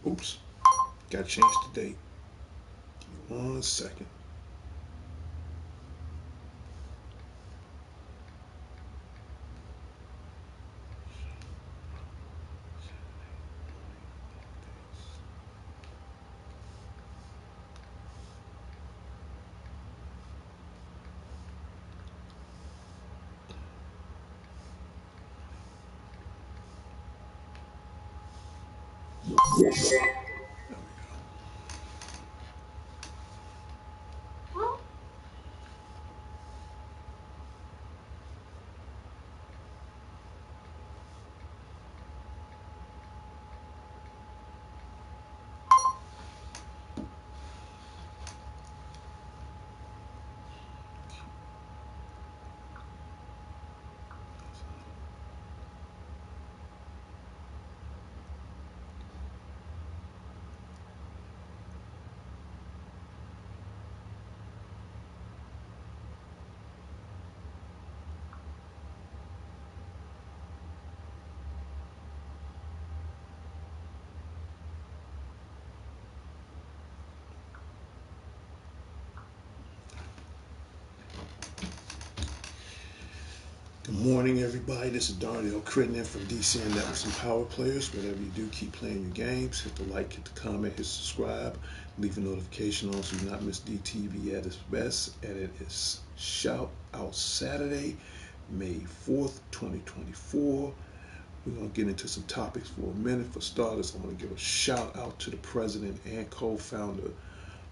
Oops, gotta change the date. 1 second. There we go. Good morning, everybody. This is Darnell Crittenden from DCN Networks and Power Players. Whatever you do, keep playing your games. Hit the like, hit the comment, hit subscribe. Leave a notification on so you not miss DTV at its best. And it is Shout Out Saturday, May 4th, 2024. We're going to get into some topics for a minute. For starters, I'm going to give a shout out to the president and co-founder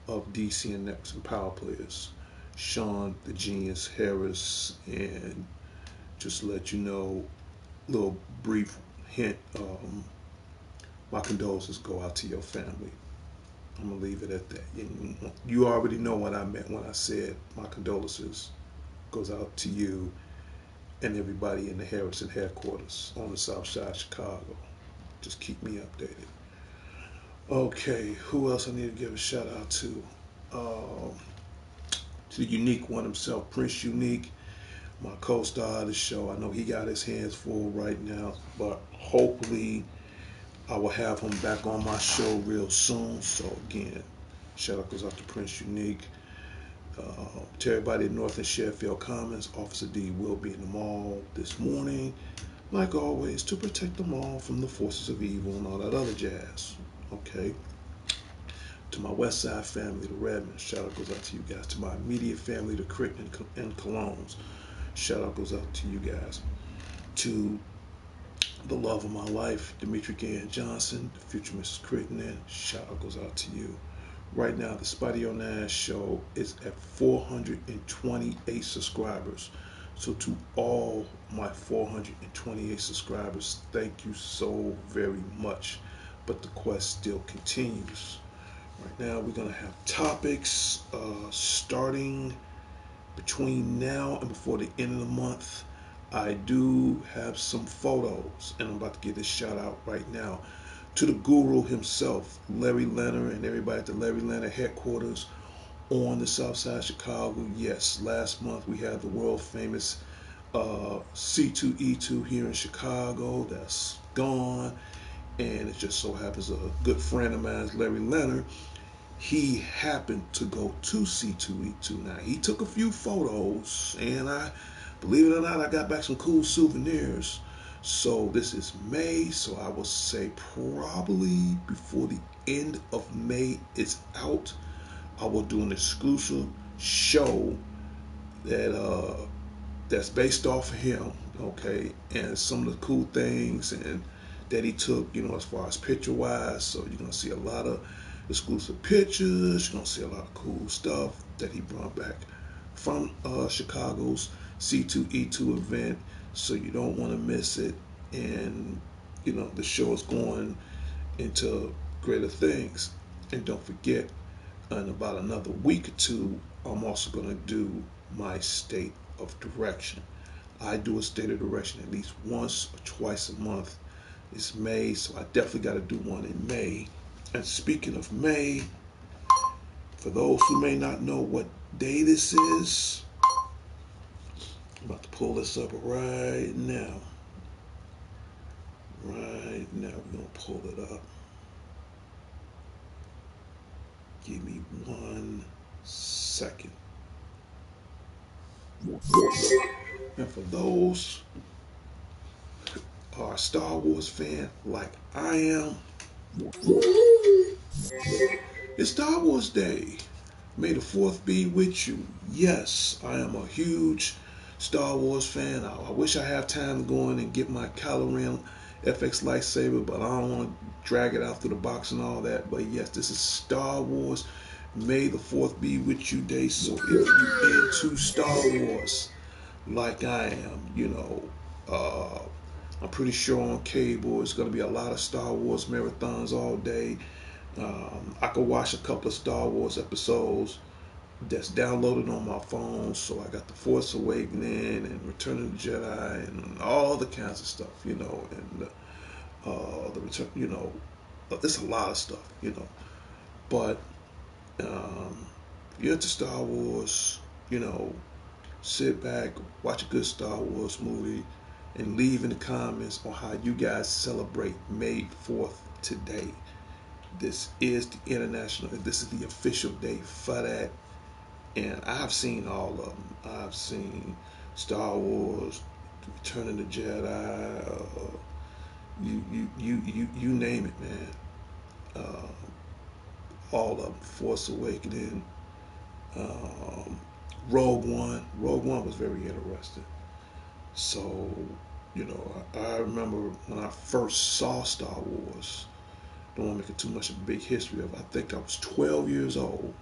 of DCN Networks and Power Players, Sean the Genius Harris, and just to let you know, little brief hint, my condolences go out to your family. I'm gonna leave it at that. You already know what I meant when I said my condolences goes out to you and everybody in the Harrison headquarters on the south side of Chicago. Just keep me updated. Okay, who else I need to give a shout out to? Um, to the unique one himself, Prince Unique, my co-star of the show. I know he got his hands full right now, but hopefully I will have him back on my show real soon. So again, shout out goes out to Prince Unique. To everybody in North and Sheffield Commons, Officer D will be in the mall this morning, like always, to protect them all from the forces of evil and all that other jazz. Okay. To my West Side family, the Redmonds, shout out goes out to you guys. To my immediate family, the Crittenden and Colognes, shout out goes out to you guys. To the love of my life, Demetri Gann Johnson, the future Mrs. Crittenden, shout out goes out to you. Right now, the Spidey on Nash show is at 428 subscribers. So to all my 428 subscribers, thank you so very much. But the quest still continues. Right now, we're going to have topics starting between now and before the end of the month. I do have some photos, and I'm about to give this shout out right now to the guru himself, Larry Leonard, and everybody at the Larry Leonard headquarters on the south side of Chicago. Yes, last month we had the world famous C2E2 here in Chicago. That's gone. And it just so happens a good friend of mine, Larry Leonard, he happened to go to C2E2. Now, he took a few photos, and believe it or not, I got back some cool souvenirs. So this is May, so I will say probably before the end of May it's out, I will do an exclusive show that's based off of him, okay, and some of the cool things and that he took, as far as picture wise. So you're gonna see a lot of exclusive pictures. You're gonna see a lot of cool stuff that he brought back from Chicago's C2E2 event. So you don't want to miss it. And the show is going into greater things. And don't forget, in about another week or two, I'm also going to do my state of direction. I do a state of direction at least once or twice a month. It's May, so I definitely got to do one in May. And speaking of May, for those who may not know what day this is, I'm about to pull this up right now. Right now, we're gonna pull it up. Give me 1 second. And for those who are a Star Wars fan like I am, it's Star Wars Day. May the 4th be with you. Yes, I am a huge Star Wars fan. I wish I have time to go in and get my Kylo Ren FX lightsaber, but I don't want to drag it out through the box and all that. But yes, this is Star Wars. May the 4th be with you day. So if you're into Star Wars like I am, I'm pretty sure on cable it's going to be a lot of Star Wars marathons all day. I could watch a couple of Star Wars episodes that's downloaded on my phone. So I got The Force Awakening and Return of the Jedi and all the kinds of stuff, and the Return, it's a lot of stuff, But if you're into Star Wars, sit back, watch a good Star Wars movie, and leave in the comments on how you guys celebrate May 4th today. This is this is the official day for that. And I've seen all of them. I've seen Star Wars, Return of the Jedi, you name it, man. Uh, all of them. Force Awakening, um, Rogue One. Rogue One was very interesting. So, I remember when I first saw Star Wars. Don't want to make it too much of a big history of it. I think I was 12 years old.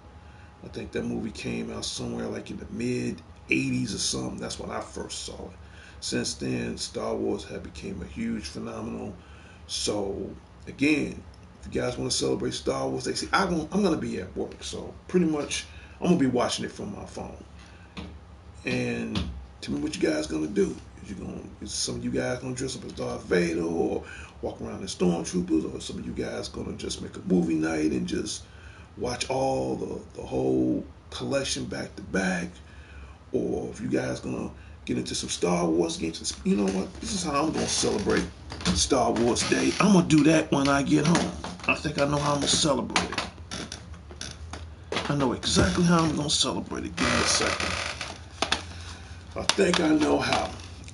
I think that movie came out somewhere like in the mid 80s or something. That's when I first saw it. Since then, Star Wars had become a huge phenomenon. So again, if you guys want to celebrate Star Wars, they say I'm gonna be at work, so pretty much I'm gonna be watching it from my phone. And tell me what you guys gonna do. Is some of you guys gonna dress up as Darth Vader or walk around as stormtroopers, or some of you guys gonna just make a movie night and just watch all the whole collection back to back, or if you guys gonna get into some Star Wars games, you know what? This is how I'm gonna celebrate Star Wars Day. I'm gonna do that when I get home. I think I know how I'm gonna celebrate it. I know exactly how I'm gonna celebrate it. Give me a second. I think I know how.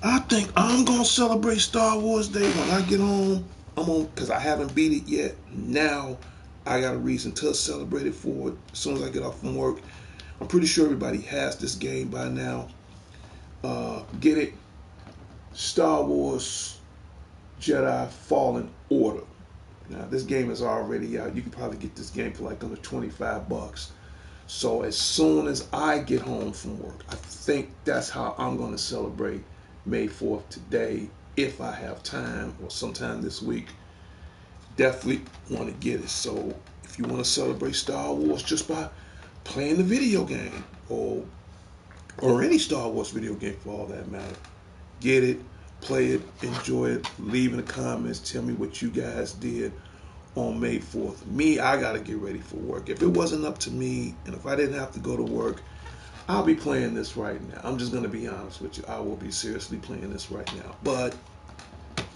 I think I'm gonna celebrate Star Wars Day when I get home. I'm on because I haven't beat it yet. Now I got a reason to celebrate it for it as soon as I get off from work. I'm pretty sure everybody has this game by now. Get it? Star Wars Jedi Fallen Order. Now this game is already out. You can probably get this game for like under $25. So as soon as I get home from work, I think that's how I'm going to celebrate May 4th today. If I have time or sometime this week, definitely want to get it. So if you want to celebrate Star Wars just by playing the video game or any Star Wars video game for all that matter, get it, play it, enjoy it, leave in the comments, tell me what you guys did on May 4th. Me, I gotta get ready for work. If it wasn't up to me and if I didn't have to go to work, I'll be playing this right now. I'm just gonna be honest with you. I will be seriously playing this right now. But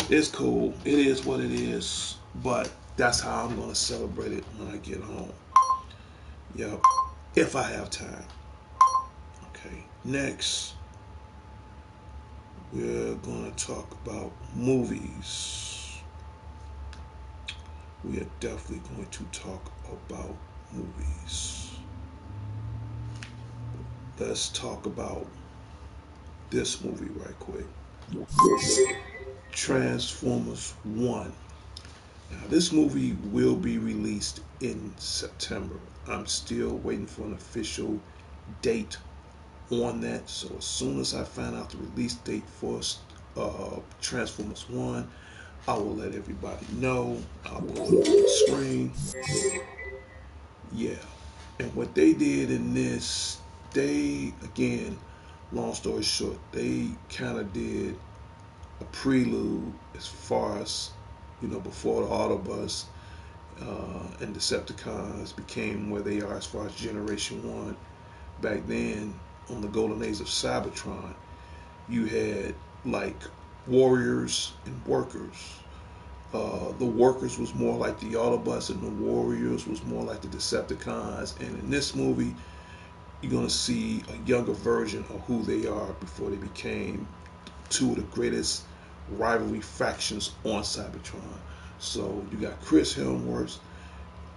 it's cool. It is what it is. But that's how I'm gonna celebrate it when I get home. Yep. If I have time. Okay. Next, we're gonna talk about movies. We are definitely going to talk about movies. Let's talk about this movie right quick. Transformers 1. Now, this movie will be released in September. I'm still waiting for an official date on that. So as soon as I find out the release date for Transformers 1, I will let everybody know. I will put it on the screen. Yeah. And what they did in this, again, long story short, they kind of did a prelude as far as, before the Autobots and Decepticons became where they are as far as Generation 1. Back then, on the golden age of Cybertron, You had like warriors and workers. The workers was more like the Autobots, and the warriors was more like the Decepticons. And in this movie, you're gonna see a younger version of who they are before they became two of the greatest rivalry factions on Cybertron. So you got Chris Hemsworth,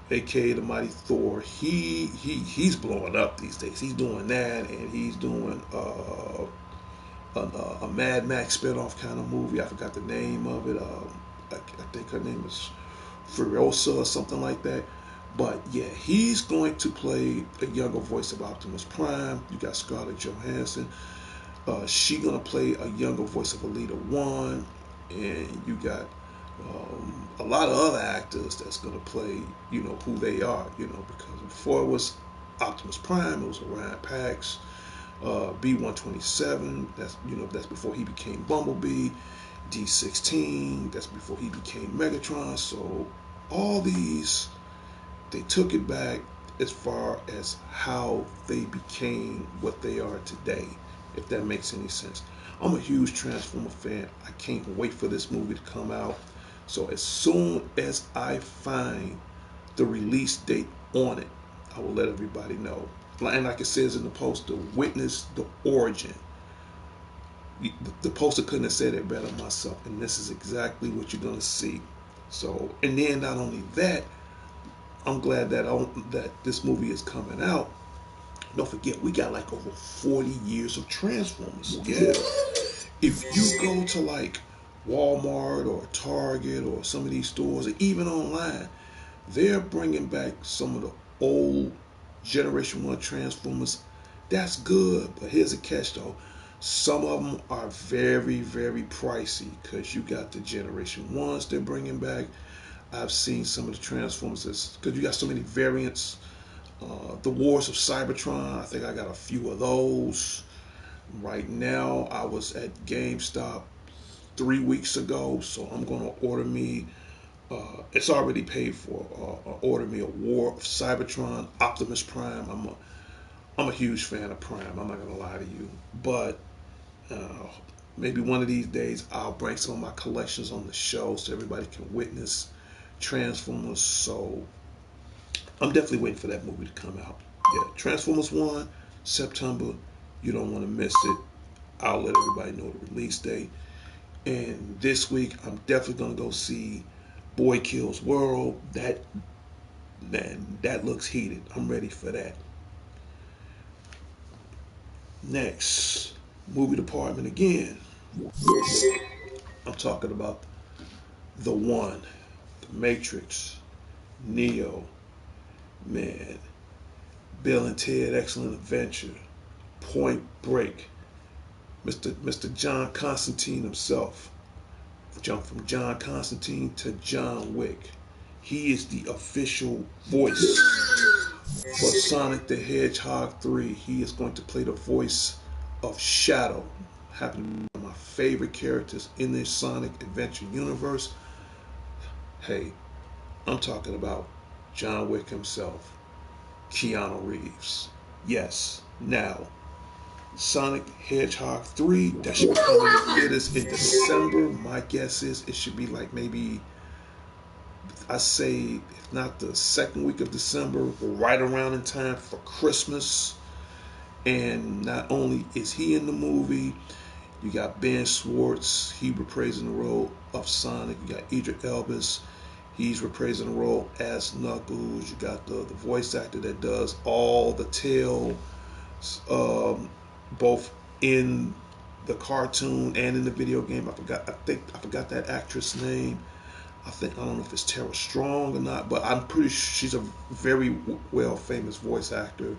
aka the Mighty Thor. He's blowing up these days. He's doing that, and he's doing a Mad Max spinoff kind of movie. I forgot the name of it. I think her name is Furiosa or something like that. But yeah, he's going to play a younger voice of Optimus Prime. You got Scarlett Johansson. She gonna play a younger voice of Alita One, and you got a lot of other actors that's gonna play, who they are, because before it was Optimus Prime, it was Orion Pax, B-127. That's before he became Bumblebee. D-16. That's before he became Megatron. So all these, they took it back as far as how they became what they are today, if that makes any sense. I'm a huge Transformer fan. I can't wait for this movie to come out. So as soon as I find the release date on it, I will let everybody know. And like it says in the poster, witness the origin. The poster couldn't have said it better myself, and this is exactly what you're going to see. So, and then not only that, I'm glad that this movie is coming out. Don't forget, we got like over 40 years of Transformers. Yeah. If you go to like Walmart or Target or some of these stores, or even online, they're bringing back some of the old Generation 1 Transformers. That's good, but here's a catch though. Some of them are very, very pricey because you got the Generation 1s they're bringing back. I've seen some of the Transformers because you got so many variants. The Wars of Cybertron, I think I got a few of those. Right now, I was at GameStop 3 weeks ago, so I'm going to order me, it's already paid for, order me a War of Cybertron, Optimus Prime. I'm a huge fan of Prime, I'm not going to lie to you. But uh, maybe one of these days I'll bring some of my collections on the show so everybody can witness Transformers. So I'm definitely waiting for that movie to come out. Yeah, Transformers 1, September. You don't want to miss it. I'll let everybody know the release date. And this week, I'm definitely going to go see Boy Kills World. That looks heated. I'm ready for that. Next, movie department again. I'm talking about The One, The Matrix, Neo, man, Bill and Ted Excellent Adventure, Point Break, Mr. John Constantine himself. Jump from John Constantine to John Wick. He is the official voice for Sonic the Hedgehog 3. He is going to play the voice of Shadow. Happen to be one of my favorite characters in this Sonic Adventure universe. Hey, I'm talking about John Wick himself, Keanu Reeves. Yes, now Sonic Hedgehog 3, that should be coming to theaters in December. My guess is it should be like maybe, I say, if not the second week of December, right around in time for Christmas. And not only is he in the movie, you got Ben Schwartz, he reprising the role of Sonic. You got Idris Elba, he's reprising the role as Knuckles. You got the voice actor that does all the tail, both in the cartoon and in the video game. I forgot that actress name. I don't know if it's Tara Strong or not, but I'm pretty sure she's a very well famous voice actor.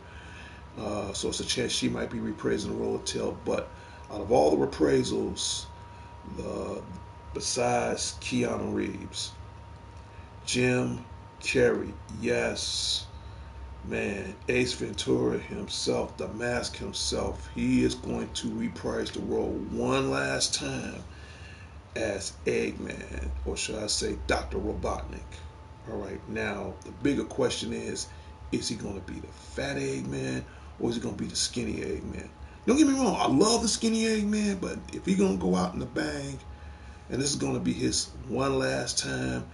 So it's a chance she might be reprising the role of Tail. But out of all the reprisals, besides Keanu Reeves, Jim Carrey, yes, man, Ace Ventura himself, the Mask himself, he is going to reprise the role one last time as Eggman, or should I say Dr. Robotnik. All right, now the bigger question is he going to be the fat Eggman or is he going to be the skinny Eggman? Don't get me wrong, I love the Skinny Eggman, but if he gonna go out in the bang, and this is gonna be his one last time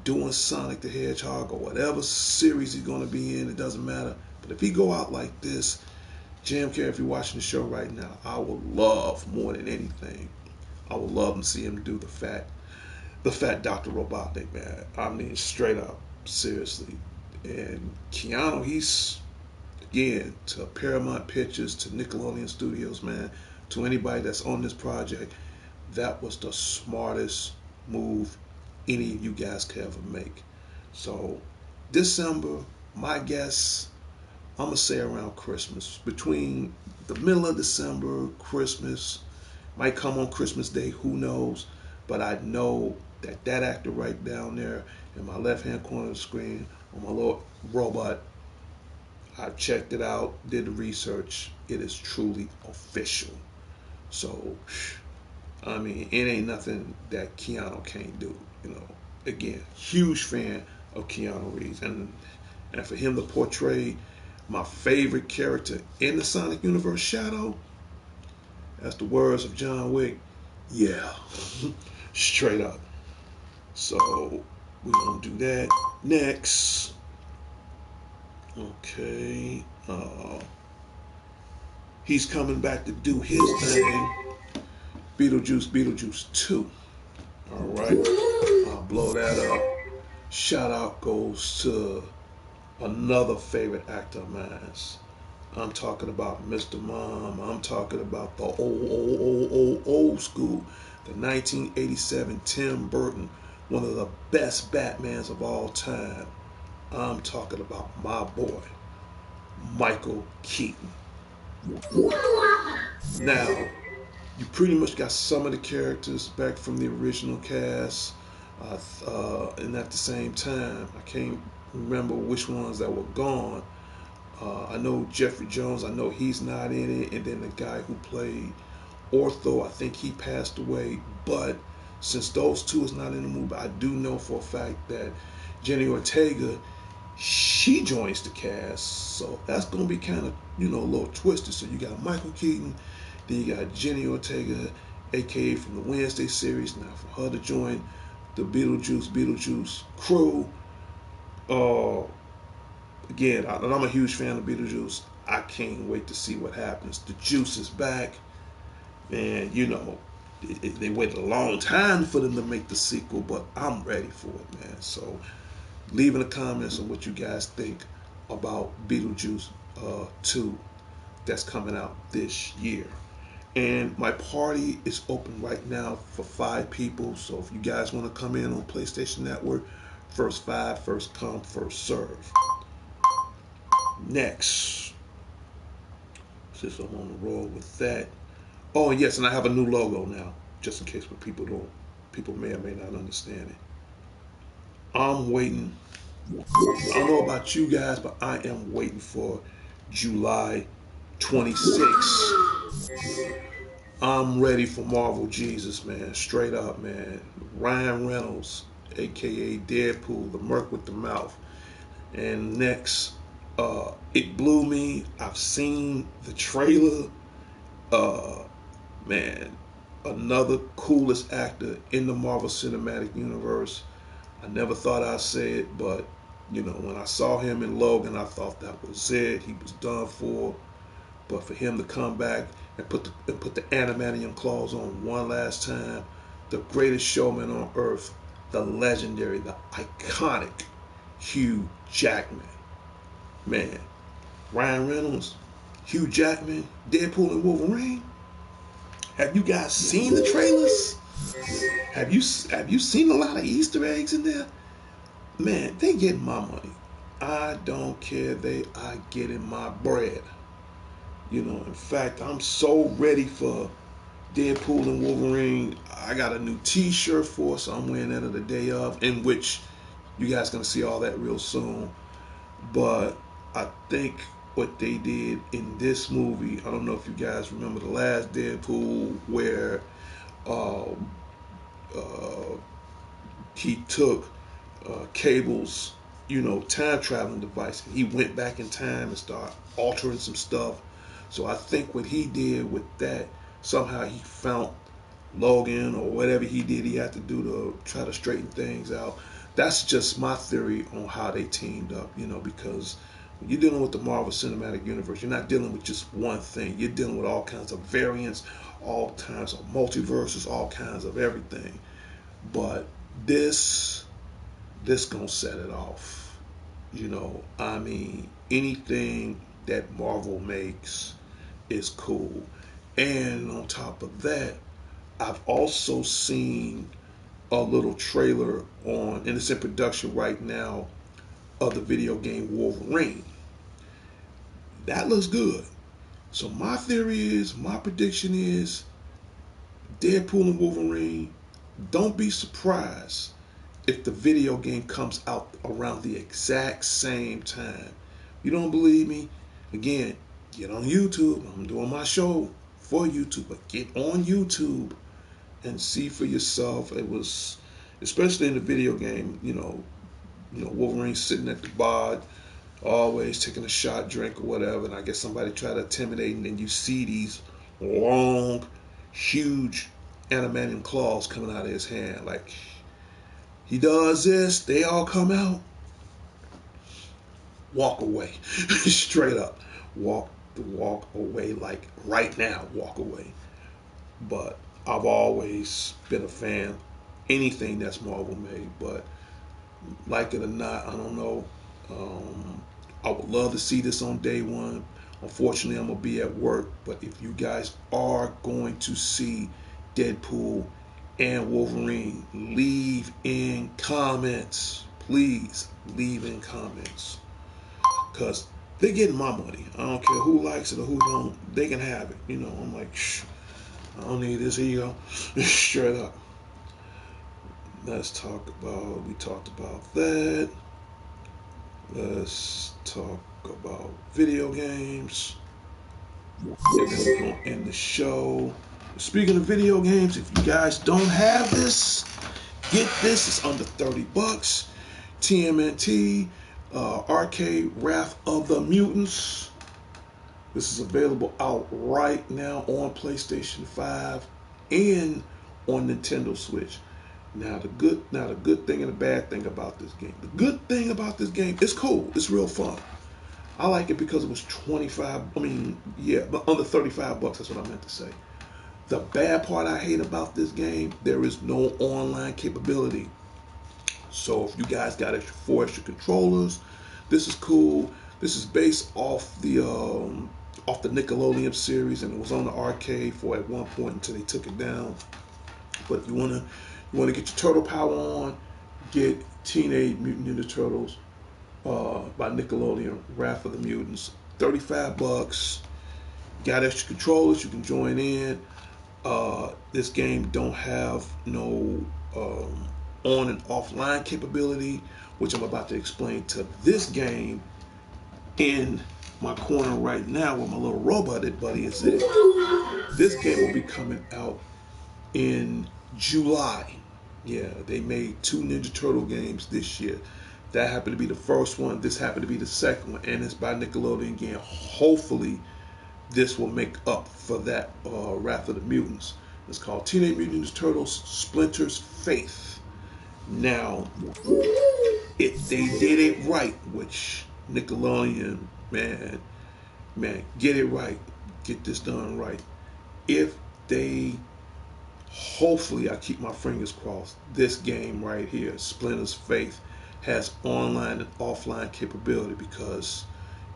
doing Sonic the Hedgehog or whatever series he's gonna be in, it doesn't matter. But if he go out like this, Jam Carrey, if you're watching the show right now, I would love more than anything. I would love to see him do the fat Dr. Robotnik, man. I mean, straight up, seriously. And Keanu, he's again to Paramount Pictures, to Nickelodeon Studios, man, to anybody that's on this project, that was the smartest move any of you guys could ever make. So, December, my guess, I'm gonna say around Christmas, between the middle of December, Christmas, might come on Christmas Day, who knows? But I know that that actor right down there in my left hand corner of the screen on my little robot, I checked it out, did the research. It is truly official. So, I mean, it ain't nothing that Keanu can't do. You know, again, huge fan of Keanu Reeves, and for him to portray my favorite character in the Sonic universe, Shadow, that's the words of John Wick. Yeah, straight up. So we're gonna do that next. Okay. He's coming back to do his thing. Beetlejuice 2. All right. I'll blow that up. Shout out goes to another favorite actor of mine. I'm talking about Mr. Mom. I'm talking about the old school. The 1987 Tim Burton, one of the best Batmans of all time. I'm talking about my boy, Michael Keaton. Now, you pretty much got some of the characters back from the original cast, and at the same time, I can't remember which ones that were gone. I know Jeffrey Jones, I know he's not in it, and then the guy who played Ortho, I think he passed away. But since those two is not in the movie, I do know for a fact that Jenny Ortega, she joins the cast, so that's gonna be kind of a little twisted. So you got Michael Keaton, then you got Jenny Ortega, aka from the Wednesday series. Now for her to join the Beetlejuice crew, uh, again, and I'm a huge fan of Beetlejuice. I can't wait to see what happens. The juice is back, and they waited a long time for them to make the sequel, but I'm ready for it, man. So leave in the comments on what you guys think about Beetlejuice 2 that's coming out this year. And my party is open right now for 5 people. So if you guys want to come in on PlayStation Network, first 5, first come, first serve. Next, since I'm on the roll with that. Oh, and yes, and I have a new logo now, just in case people may or may not understand it. I'm waiting. I don't know about you guys, but I am waiting for July 26th. I'm ready for Marvel Jesus, man. Straight up, man. Ryan Reynolds, aka Deadpool, the Merc with the Mouth. And next, it blew me. I've seen the trailer. Uh, man, another coolest actor in the Marvel Cinematic Universe. I never thought I'd say it, but when I saw him in Logan, I thought that was it. He was done for. But for him to come back and put the adamantium claws on one last time, the greatest showman on earth, the legendary, the iconic Hugh Jackman. Man, Ryan Reynolds, Hugh Jackman, Deadpool and Wolverine. Have you guys seen the trailers? Have you seen a lot of Easter eggs in there? Man, they getting my money. I don't care. They are getting my bread. In fact, I'm so ready for Deadpool and Wolverine. I got a new T-shirt for, so I'm wearing that on the day of, in which you guys gonna see all that real soon. But I think what they did in this movie, I don't know if you guys remember the last Deadpool where uh, uh, he took Cable's, time traveling device, and he went back in time and started altering some stuff. So I think what he did with that, somehow he found Logan or whatever he did he had to do to try to straighten things out. That's just my theory on how they teamed up, because when you're dealing with the Marvel Cinematic Universe, you're not dealing with just one thing. You're dealing with all kinds of variants, all kinds of multiverses, all kinds of everything. But this gonna set it off. I mean, anything that Marvel makes is cool. And on top of that, I've also seen a little trailer on, and it's in production right now, of the video game Wolverine. That looks good. So my prediction is Deadpool and Wolverine. Don't be surprised if the video game comes out around the exact same time. You don't believe me? Again, get on YouTube. I'm doing my show for YouTube, but get on YouTube and see for yourself. It was, especially in the video game, Wolverine sitting at the bar, always taking a shot, drink, or whatever, and I guess somebody tried to intimidate, and then you see these long, huge adamantium claws coming out of his hand. Like, he does this, they all come out, walk away. Straight up. Walk away, like right now, walk away. But I've always been a fan, anything that's Marvel made, but like it or not, I don't know. I would love to see this on day one. Unfortunately, I'm going to be at work, but if you guys are going to see Deadpool and Wolverine, leave in comments. Please leave in comments. Because they're getting my money. I don't care who likes it or who don't. They can have it. I'm like, shh, I don't need this ego. Straight up. We talked about that. Let's talk about video games. And then we're going to end the show. Speaking of video games, if you guys don't have this, get this. It's under $30. TMNT, Arcade Wrath of the Mutants. This is available out right now on PlayStation 5 and on Nintendo Switch. Now the good thing and the bad thing about this game. The good thing about this game, it's cool. It's real fun. I like it because it was under $35. That's what I meant to say. The bad part I hate about this game, there is no online capability. So if you guys got four extra controllers, this is cool. This is based off the Nickelodeon series, and it was on the arcade for at one point until they took it down. But you wanna get your turtle power on, get Teenage Mutant Ninja Turtles by Nickelodeon, Wrath of the Mutants. $35. Got extra controllers, you can join in. This game don't have no on and offline capability, which I'm about to explain to this game in my corner right now where my little robot buddy is in. This game will be coming out in July. Yeah, they made 2 Ninja Turtle games this year. That happened to be the first one. This happened to be the second one, and it's by Nickelodeon again. Hopefully, this will make up for that Wrath of the Mutants. It's called Teenage Mutant Ninja Turtles: Splinter's Faith. Now, if they did it right, which Nickelodeon, man, get it right, get this done right. If they, hopefully, I keep my fingers crossed, this game right here, Splinter's Faith, has online and offline capability, because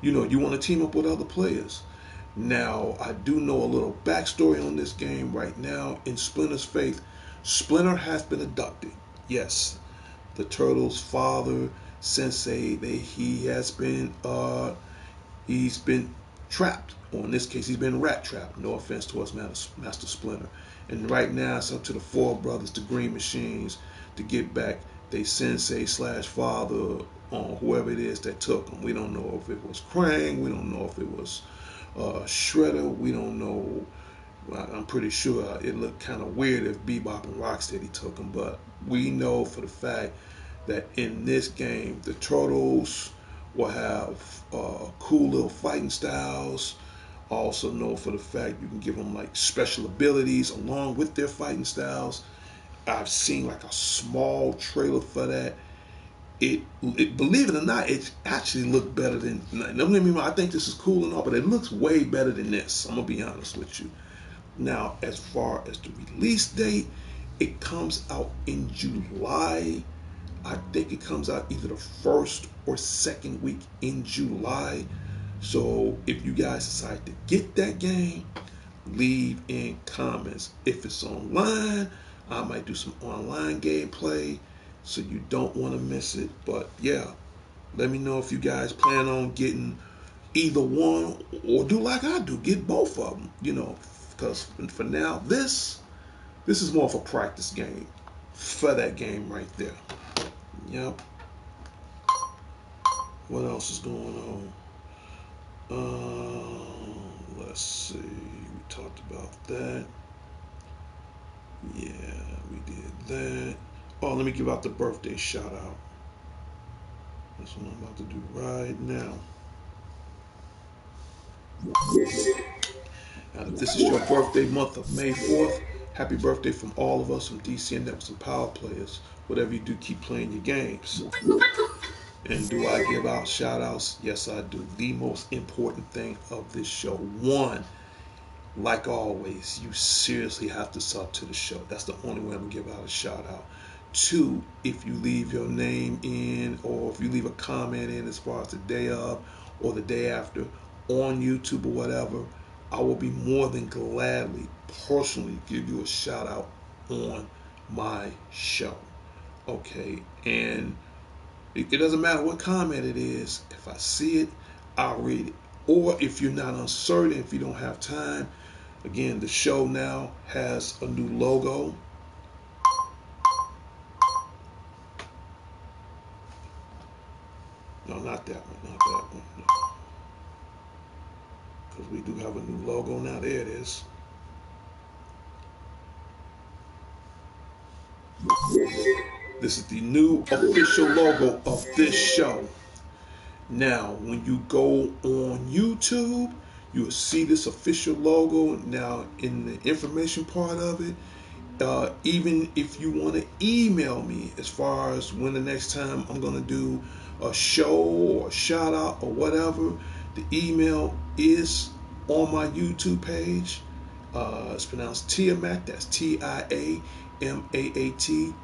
you want to team up with other players. Now, I do know a little backstory on this game right now. In Splinter's Faith, Splinter has been abducted. Yes, the Turtles' father, Sensei, he's been trapped. Or in this case, he's been rat trapped. No offense to us, Master Splinter. And right now, it's up to the 4 brothers, the Green Machines, to get back they Sensei/father on whoever it is that took him. We don't know if it was Krang. We don't know if it was Shredder. We don't know. I'm pretty sure it looked kind of weird if Bebop and Rocksteady took him, but we know for the fact that in this game, the Turtles will have cool little fighting styles. I also know for the fact you can give them like special abilities along with their fighting styles. I've seen like a small trailer for that. It believe it or not, it actually looked better than. Don't get me wrong, I think this is cool and all, but it looks way better than this. I'm gonna be honest with you. Now, as far as the release date, it comes out in July. I think it comes out either the first or second week in July. So if you guys decide to get that game, leave in comments. If it's online, I might do some online gameplay, so you don't want to miss it. But yeah, let me know if you guys plan on getting either one, or do like I do, get both of them. Because for now, this is more of a practice game for that game right there. Yep. What else is going on? Let's see. We talked about that. Yeah, we did that. Oh, let me give out the birthday shout out. That's what I'm about to do right now. Now, if this is your birthday month of May 4th, happy birthday from all of us from DCN Networks and Power Players. Whatever you do, keep playing your games. And do I give out shout outs? Yes, I do. The most important thing of this show. One, like always, you seriously have to sub to the show. That's the only way I'm going to give out a shout out. Two, if you leave your name in, or if you leave a comment in as far as the day of or the day after on YouTube or whatever, I will be more than gladly personally give you a shout out on my show. Okay, and it doesn't matter what comment it is. If I see it, I'll read it. Or if you're not uncertain, if you don't have time, again, the show now has a new logo. No, not that one. Not that one. No. Because we do have a new logo now. There it is. This is the new official logo of this show. Now, when you go on YouTube, you'll see this official logo. Now, in the information part of it, even if you want to email me as far as when the next time I'm going to do a show or a shout out or whatever, the email is on my YouTube page. It's pronounced Tiamat. That's TIAMAAT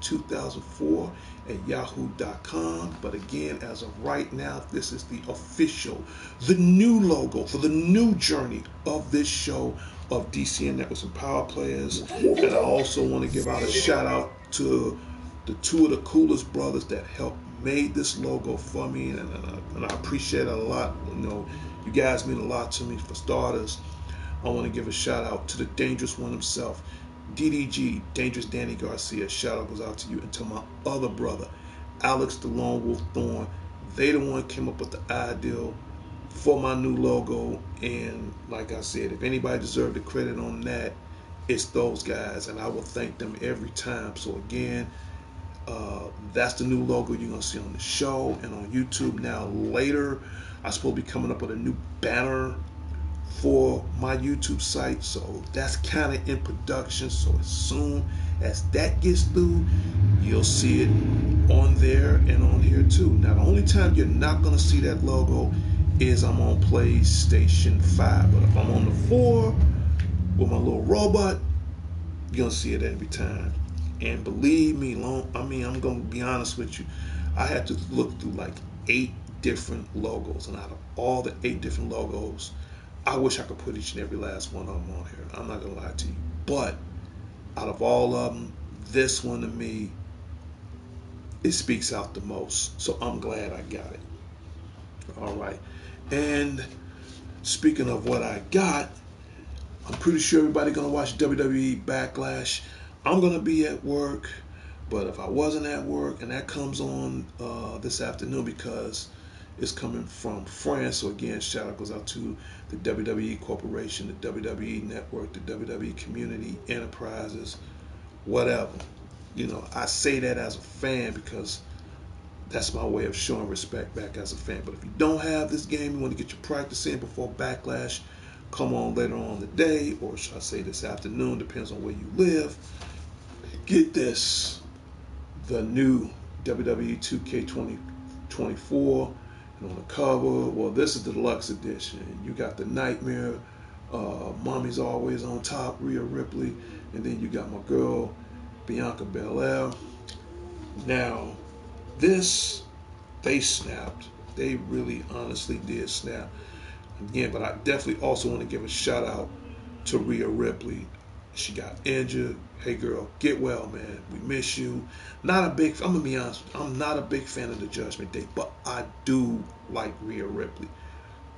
2004 at yahoo.com. But again, as of right now, this is the official, the new logo for the new journey of this show of DCN Networks and Power Players. And I also want to give out a shout out to the two of the coolest brothers that helped made this logo for me, and I appreciate it a lot. You guys mean a lot to me. For starters, I want to give a shout out to the dangerous one himself, DDG, Dangerous Danny Garcia. Shout out goes out to you, and to my other brother, Alex the Lone Wolf Thorn. They the one came up with the ideal for my new logo, and like I said, if anybody deserved the credit on that, it's those guys, and I will thank them every time. So again, that's the new logo you're gonna see on the show and on YouTube. Now later, I'm supposed to be coming up with a new banner for my YouTube site, so that's kind of in production. So as soon as that gets through, you'll see it on there and on here too. Now the only time you're not gonna see that logo is I'm on PlayStation 5, but if I'm on the 4 with my little robot, you're gonna see it every time. And believe me, I'm gonna be honest with you, I had to look through like 8 different logos, and out of all the 8 different logos, I wish I could put each and every last one of them on here. I'm not gonna lie to you, but out of all of them, this one to me, it speaks out the most. So I'm glad I got it. All right, and speaking of what I got, I'm pretty sure everybody gonna watch WWE Backlash. I'm gonna be at work, but if I wasn't at work and that comes on this afternoon, because it's coming from France. So again, shout out goes out to the WWE Corporation, the WWE Network, the WWE Community Enterprises, whatever. I say that as a fan because that's my way of showing respect back as a fan. But if you don't have this game, you want to get your practice in before Backlash, come on later on the day, or should I say this afternoon, depends on where you live. Get this, the new WWE 2K2024, and on the cover, well, this is the deluxe edition. You got the Nightmare, Mommy's Always on Top, Rhea Ripley, and then you got my girl, Bianca Belair. Now, this, they snapped. They really honestly did snap. Again, but I definitely also want to give a shout out to Rhea Ripley. She got injured. Hey girl, get well, man. We miss you. I'm gonna be honest, I'm not a big fan of the Judgment Day, but I do like Rhea Ripley.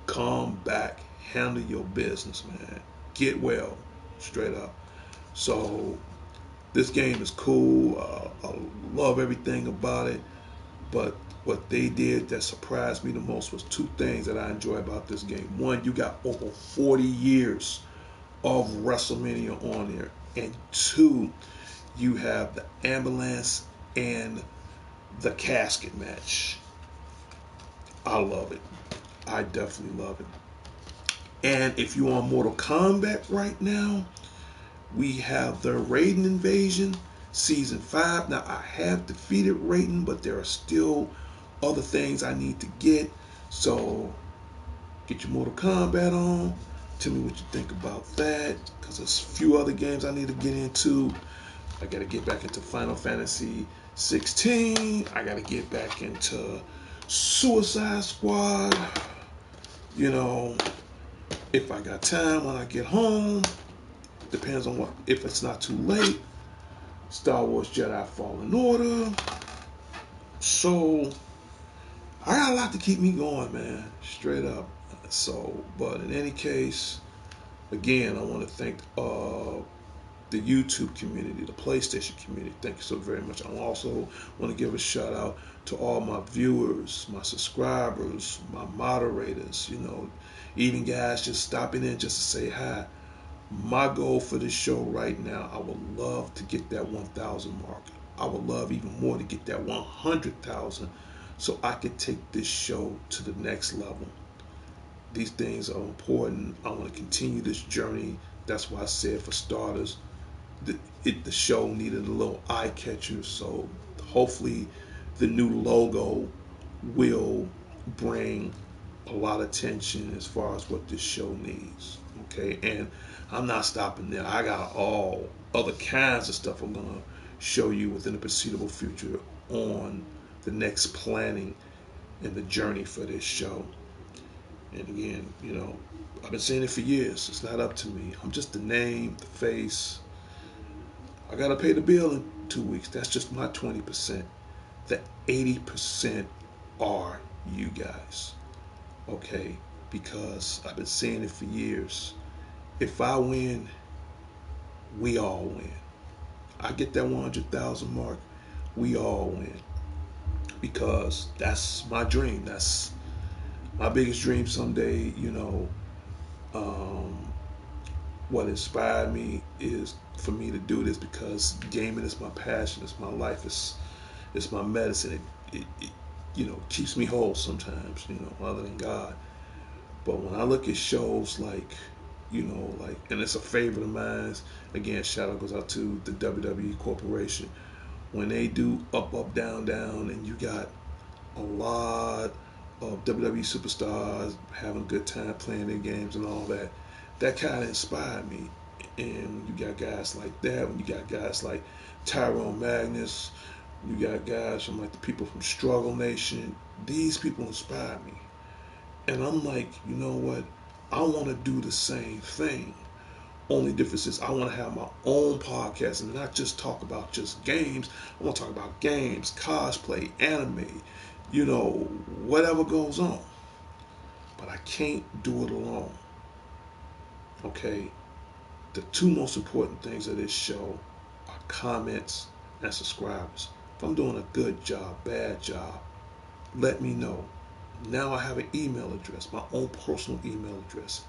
Come back, handle your business, man. Get well, straight up. So this game is cool. I love everything about it. But what they did that surprised me the most was two things that I enjoy about this game. One, you got over 40 years of WrestleMania on there. And two, you have the ambulance and the casket match. I love it. I definitely love it. And if you're on Mortal Kombat right now, we have the Raiden Invasion Season 5. Now, I have defeated Raiden, but there are still other things I need to get. So, get your Mortal Kombat on. Tell me what you think about that, because there's a few other games I need to get into. I got to get back into Final Fantasy 16. I got to get back into Suicide Squad. You know, if I got time when I get home, depends on what, if it's not too late. Star Wars Jedi Fallen Order. So, I got a lot to keep me going, man. Straight up. So, but in any case, again, I want to thank the YouTube community, the PlayStation community. Thank you so very much. I also want to give a shout out to all my viewers, my subscribers, my moderators, even guys just stopping in just to say hi. My goal for this show right now, I would love to get that 1,000 mark. I would love even more to get that 100,000 so I can take this show to the next level. These things are important. I want to continue this journey. That's why I said, for starters, the show needed a little eye catcher. So hopefully the new logo will bring a lot of attention as far as what this show needs. Okay, and I'm not stopping there. I got all other kinds of stuff I'm gonna show you within the foreseeable future on the next planning and the journey for this show. And again, I've been saying it for years. It's not up to me. I'm just the name, the face. I gotta pay the bill in 2 weeks. That's just my 20%. The 80% are you guys. Okay? Because I've been saying it for years. If I win, we all win. I get that 100,000 mark, we all win. Because that's my dream. That's my biggest dream someday. What inspired me is for me to do this, because gaming is my passion. It's my life. It's my medicine. It keeps me whole sometimes, other than God. But when I look at shows like, and it's a favorite of mine. Again, shout out goes out to the WWE Corporation. When they do up, up, down, down, and you got a lot of WWE superstars having a good time playing their games and all that, that kind of inspired me. And when you got guys like that, when you got guys like Tyrone Magnus, you got guys from like the people from Struggle Nation, these people inspire me. And I'm like, you know what? I want to do the same thing. Only difference is I want to have my own podcast and not just talk about just games. I want to talk about games, cosplay, anime, whatever goes on. But I can't do it alone. Okay? The two most important things of this show are comments and subscribers. If I'm doing a good job, bad job, let me know. Now I have an email address, my own personal email address.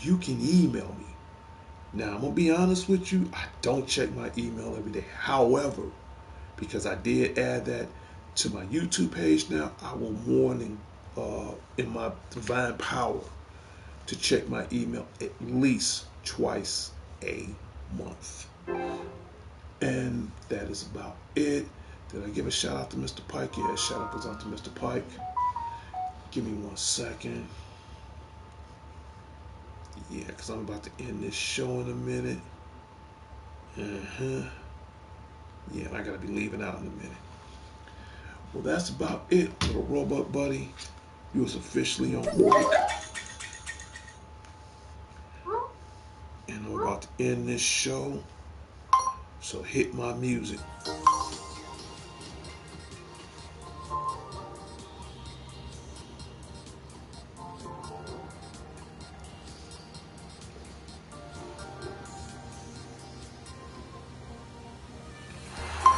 You can email me. Now, I'm going to be honest with you, I don't check my email every day. However, because I did add that to my YouTube page now, I will warn in my divine power to check my email at least twice a month. And that is about it. Did I give a shout out to Mr. Pike? Yeah, shout out goes out to Mr. Pike. Give me 1 second. Yeah, because I'm about to end this show in a minute. Yeah, and I gotta be leaving out in a minute. Well, that's about it, little robot buddy. You was officially on break, and I'm about to end this show. So hit my music.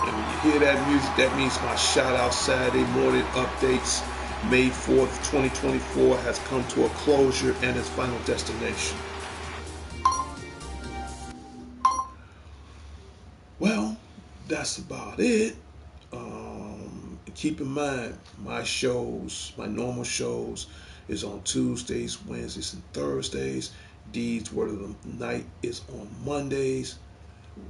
And when you hear that music, that means my shout out Saturday morning updates. May 4th, 2024 has come to a closure and its final destination. Well, that's about it. Keep in mind, my shows, my normal shows, is on Tuesdays, Wednesdays, and Thursdays. Deed's Word of the Night is on Mondays.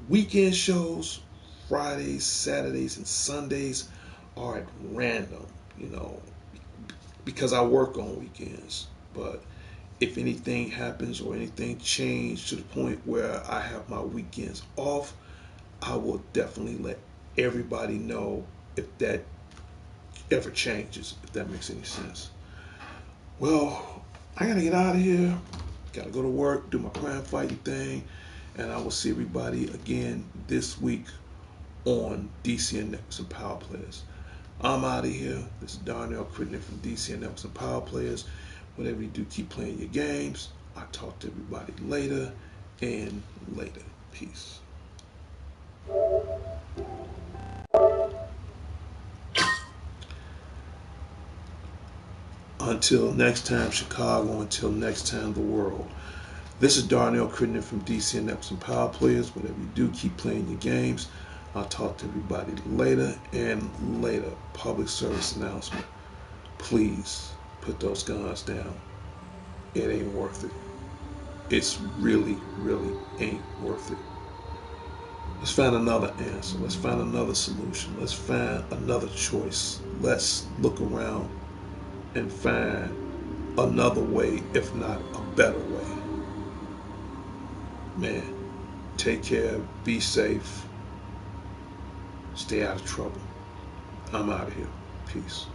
Weekend shows, Fridays, Saturdays, and Sundays are at random, you know, because I work on weekends. But if anything happens or anything changes to the point where I have my weekends off, I will definitely let everybody know if that ever changes, if that makes any sense. Well, I gotta get out of here. Gotta go to work, do my crime fighting thing, and I will see everybody again this week on DCN Networks and Power Players. I'm out of here. This is Darnell Crittenden from DCN Networks and Power Players. Whatever you do, keep playing your games. I'll talk to everybody later and later. Peace. Until next time, Chicago. Until next time, the world. This is Darnell Crittenden from DCN Networks and Power Players. Whatever you do, keep playing your games. I'll talk to everybody later and later. Public service announcement. Please put those guns down. It ain't worth it. It's really, really ain't worth it. Let's find another answer. Let's find another solution. Let's find another choice. Let's look around and find another way, if not a better way. Man, take care, be safe, stay out of trouble. I'm out of here. Peace.